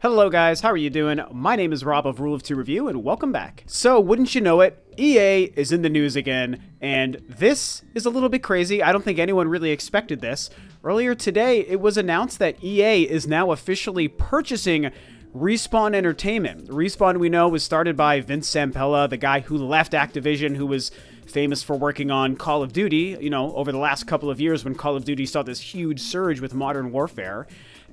Hello guys, how are you doing? My name is Rob of Rule of Two Review, and welcome back. So, wouldn't you know it, EA is in the news again, and this is a little bit crazy. I don't think anyone really expected this. Earlier today, it was announced that EA is now officially purchasing Respawn Entertainment. Respawn, we know, was started by Fils-Aime, the guy who left Activision, who was famous for working on Call of Duty, you know, over the last couple of years when Call of Duty saw this huge surge with Modern Warfare.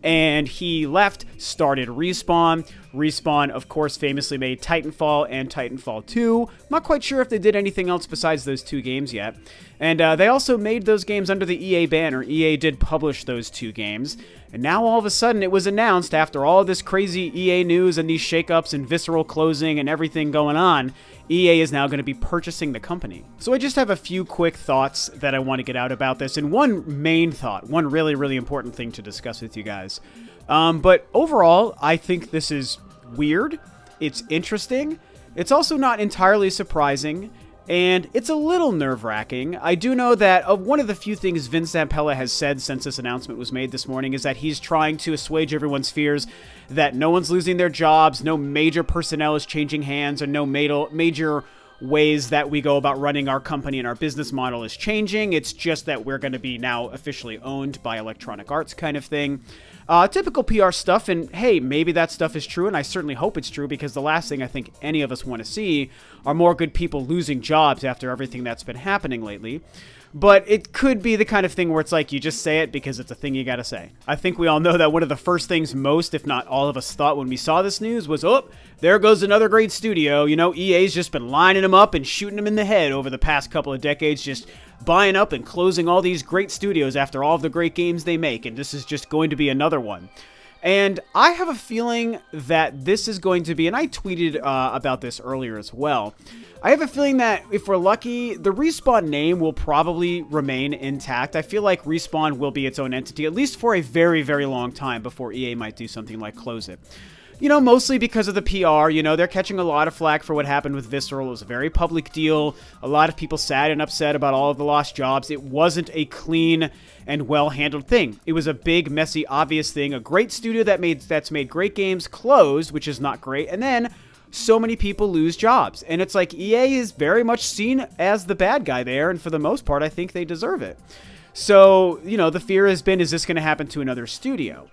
And he left, started Respawn. Respawn, of course, famously made Titanfall and Titanfall 2. I'm not quite sure if they did anything else besides those two games yet. And they also made those games under the EA banner. EA did publish those two games. And now all of a sudden it was announced, after all this crazy EA news and these shakeups and Visceral closing and everything going on, EA is now going to be purchasing the company. So I just have a few quick thoughts that I want to get out about this. And one main thought, one really, really important thing to discuss with you guys. But overall, I think this is weird. It's interesting. It's also not entirely surprising. And it's a little nerve-wracking. I do know that one of the few things Fils-Aime has said since this announcement was made this morning is that he's trying to assuage everyone's fears that no one's losing their jobs, no major personnel is changing hands, or no major ways that we go about running our company and our business model is changing. It's just that we're going to be now officially owned by Electronic Arts kind of thing. Typical PR stuff, and hey, maybe that stuff is true, and I certainly hope it's true, because the last thing I think any of us want to see are more good people losing jobs after everything that's been happening lately. But it could be the kind of thing where it's like you just say it because it's a thing you gotta say. I think we all know that one of the first things most, if not all of us, thought when we saw this news was, oh, there goes another great studio. You know, EA's just been lining them up and shooting them in the head over the past couple of decades, just buying up and closing all these great studios after all of the great games they make, and this is just going to be another one. And I have a feeling that this is going to be, and I tweeted about this earlier as well, I have a feeling that if we're lucky, the Respawn name will probably remain intact. I feel like Respawn will be its own entity, at least for a very, very long time before EA might do something like close it. You know, mostly because of the PR. You know, they're catching a lot of flack for what happened with Visceral. It was a very public deal. A lot of people sad and upset about all of the lost jobs. It wasn't a clean and well-handled thing. It was a big, messy, obvious thing. A great studio that's made great games closed, which is not great. And then so many people lose jobs. And it's like EA is very much seen as the bad guy there. And for the most part, I think they deserve it. So, you know, the fear has been, is this going to happen to another studio?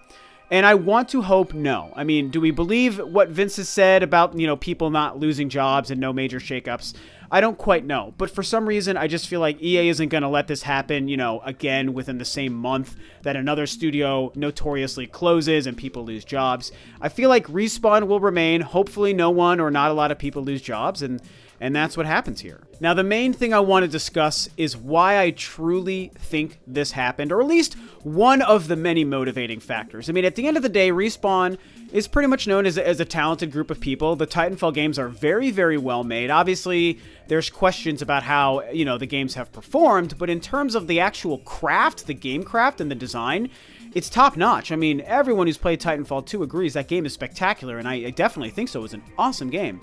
And I want to hope no. I mean, do we believe what Vince has said about, you know, people not losing jobs and no major shakeups? I don't quite know. But for some reason, I just feel like EA isn't going to let this happen, you know, again within the same month that another studio notoriously closes and people lose jobs. I feel like Respawn will remain. Hopefully no one or not a lot of people lose jobs, and that's what happens here. Now, the main thing I want to discuss is why I truly think this happened, or at least one of the many motivating factors. I mean, at the end of the day, Respawn is pretty much known as a talented group of people. The Titanfall games are very, very well made. Obviously, there's questions about how, you know, the games have performed, but in terms of the actual craft, the game craft and the design, it's top-notch. I mean, everyone who's played Titanfall 2 agrees that game is spectacular, and I definitely think so. It was an awesome game.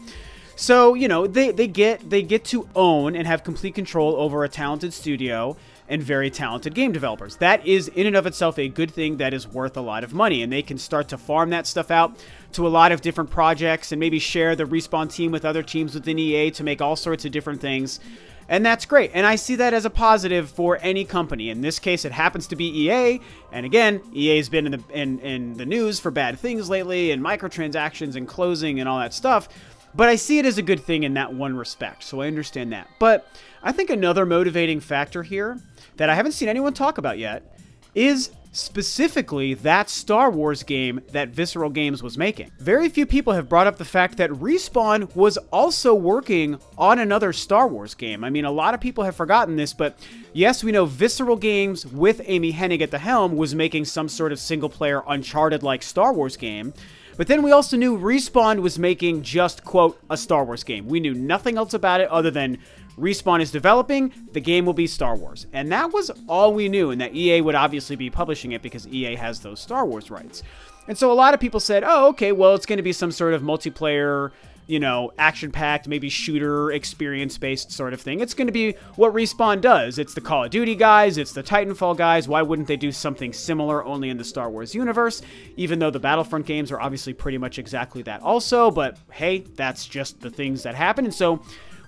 So, you know, they get to own and have complete control over a talented studio and very talented game developers. That is, in and of itself, a good thing that is worth a lot of money, and they can start to farm that stuff out to a lot of different projects and maybe share the Respawn team with other teams within EA to make all sorts of different things. And that's great, and I see that as a positive for any company. In this case, it happens to be EA, and again, EA's been in the news for bad things lately, and microtransactions and closing and all that stuff. But I see it as a good thing in that one respect, so I understand that. But I think another motivating factor here that I haven't seen anyone talk about yet is specifically that Star Wars game that Visceral Games was making. Very few people have brought up the fact that Respawn was also working on another Star Wars game. I mean, a lot of people have forgotten this, but yes, we know Visceral Games with Amy Hennig at the helm was making some sort of single-player Uncharted-like Star Wars game. But then we also knew Respawn was making just, quote, a Star Wars game. We knew nothing else about it other than Respawn is developing, the game will be Star Wars. And that was all we knew, and that EA would obviously be publishing it because EA has those Star Wars rights. And so a lot of people said, oh, okay, well, it's going to be some sort of multiplayer you know, action-packed, maybe shooter experience-based sort of thing. It's going to be what Respawn does. It's the Call of Duty guys, it's the Titanfall guys. Why wouldn't they do something similar only in the Star Wars universe? Even though the Battlefront games are obviously pretty much exactly that also, but hey, that's just the things that happen. And so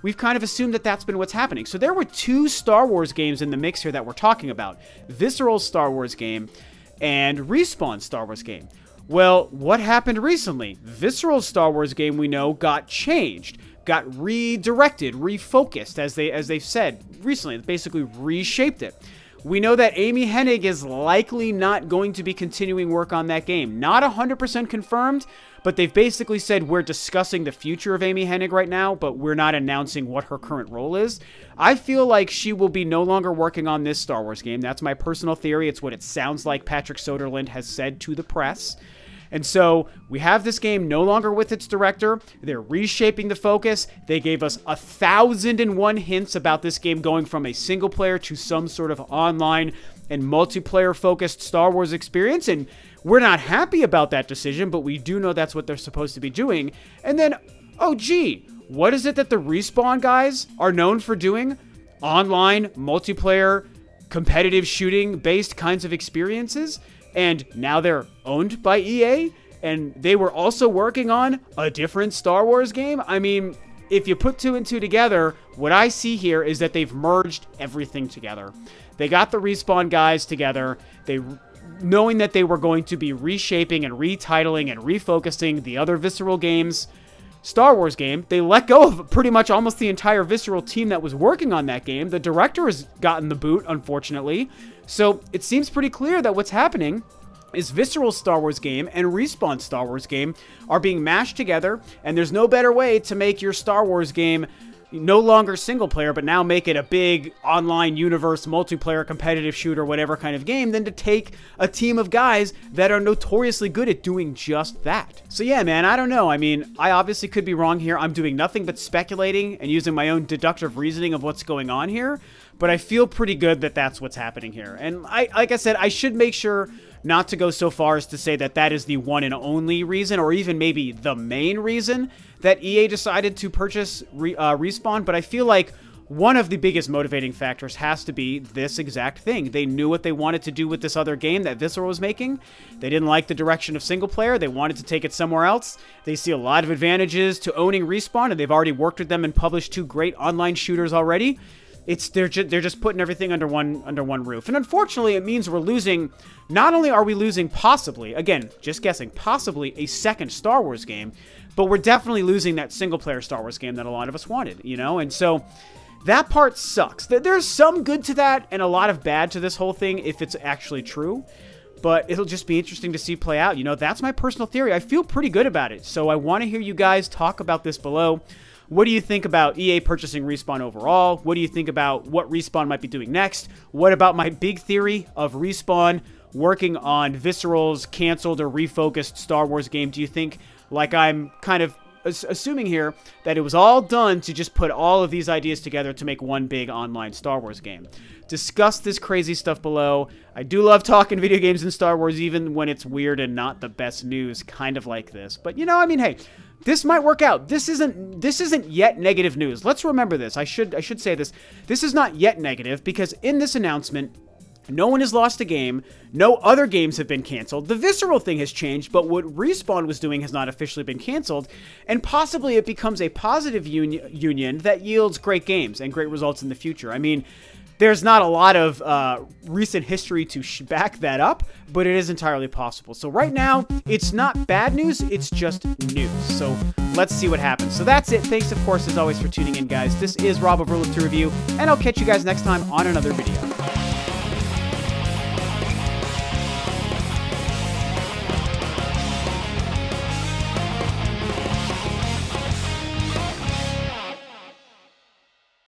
we've kind of assumed that that's been what's happening. So there were 2 Star Wars games in the mix here that we're talking about. Visceral's Star Wars game and Respawn's Star Wars game. Well, what happened recently? Visceral's Star Wars game, we know, got changed, got redirected, refocused, as they've said recently. It basically reshaped it. We know that Amy Hennig is likely not going to be continuing work on that game. Not 100% confirmed, but they've basically said we're discussing the future of Amy Hennig right now, but we're not announcing what her current role is. I feel like she will be no longer working on this Star Wars game. That's my personal theory. It's what it sounds like Patrick Soderlund has said to the press. And so we have this game no longer with its director. They're reshaping the focus. They gave us 1,001 hints about this game going from a single player to some sort of online and multiplayer focused Star Wars experience. And we're not happy about that decision, but we do know that's what they're supposed to be doing. And then, oh gee, what is it that the Respawn guys are known for doing? Online, multiplayer, competitive shooting based kinds of experiences. And now they're owned by EA, and they were also working on a different Star Wars game. I mean, if you put 2 and 2 together, what I see here is that they've merged everything together. They got the Respawn guys together, knowing that they were going to be reshaping and retitling and refocusing the other Visceral games. Star Wars game, they let go of pretty much almost the entire Visceral team that was working on that game. The director has gotten the boot, unfortunately. So it seems pretty clear that what's happening is Visceral's Star Wars game and Respawn's Star Wars game are being mashed together, and there's no better way to make your Star Wars game no longer single player, but now make it a big online universe, multiplayer, competitive shooter, whatever kind of game, than to take a team of guys that are notoriously good at doing just that. So yeah, man, I don't know. I mean, I obviously could be wrong here. I'm doing nothing but speculating and using my own deductive reasoning of what's going on here, but I feel pretty good that that's what's happening here. And like I said, I should make sure not to go so far as to say that that is the one and only reason, or even maybe the main reason that EA decided to purchase Respawn, but I feel like one of the biggest motivating factors has to be this exact thing. They knew what they wanted to do with this other game that Visceral was making. They didn't like the direction of single player. They wanted to take it somewhere else. They see a lot of advantages to owning Respawn, and they've already worked with them and published 2 great online shooters already. They're just putting everything under one roof. And unfortunately, it means we're losing, not only are we losing possibly, again, just guessing, possibly a second Star Wars game, but we're definitely losing that single-player Star Wars game that a lot of us wanted, you know? And so that part sucks. There's some good to that and a lot of bad to this whole thing if it's actually true, but it'll just be interesting to see play out. You know, that's my personal theory. I feel pretty good about it, so I want to hear you guys talk about this below. What do you think about EA purchasing Respawn overall? What do you think about what Respawn might be doing next? What about my big theory of Respawn working on Visceral's canceled or refocused Star Wars game? Do you think, like I'm kind of assuming here, that it was all done to just put all of these ideas together to make one big online Star Wars game? Discuss this crazy stuff below. I do love talking video games and Star Wars, even when it's weird and not the best news, kind of like this. But, you know, I mean, hey, this might work out. This isn't yet negative news. Let's remember this. I should say this. This is not yet negative, because in this announcement, no one has lost a game. No other games have been canceled. The Visceral thing has changed, but what Respawn was doing has not officially been canceled, and possibly it becomes a positive union that yields great games and great results in the future. I mean, there's not a lot of recent history to back that up, but it is entirely possible. So right now, it's not bad news, it's just news. So let's see what happens. So that's it. Thanks, of course, as always, for tuning in, guys. This is Rob of Rule of Two Review, and I'll catch you guys next time on another video.